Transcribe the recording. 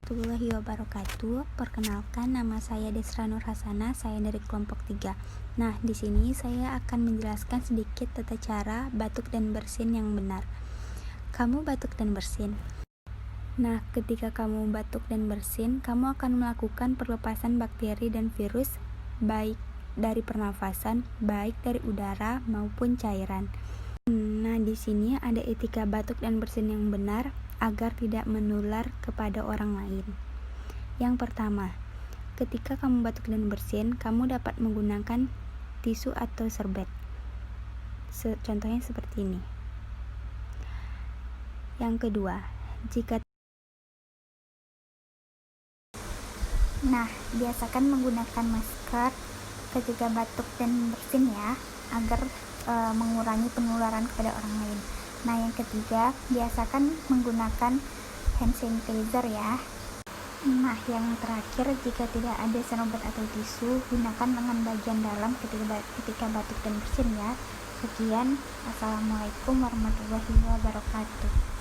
warahmatullahi wabarakatuh. Perkenalkan, nama saya Desra Nur Hasanah, saya dari kelompok 3. Nah, di sini saya akan menjelaskan sedikit tata cara batuk dan bersin yang benar. Kamu batuk dan bersin. Nah, ketika kamu batuk dan bersin, kamu akan melakukan perlepasan bakteri dan virus baik dari pernafasan, baik dari udara maupun cairan. Nah, di sini ada etika batuk dan bersin yang benar agar tidak menular kepada orang lain. Yang pertama, ketika kamu batuk dan bersin, kamu dapat menggunakan tisu atau serbet. Contohnya seperti ini. Yang kedua, biasakan menggunakan masker ketika batuk dan bersin ya, agar mengurangi penularan kepada orang lain. Nah, yang ketiga, biasakan menggunakan hand sanitizer ya. Nah, yang terakhir, jika tidak ada serbet atau tisu, gunakan lengan bagian dalam ketika batuk dan bersin ya. Sekian, Assalamualaikum warahmatullahi wabarakatuh.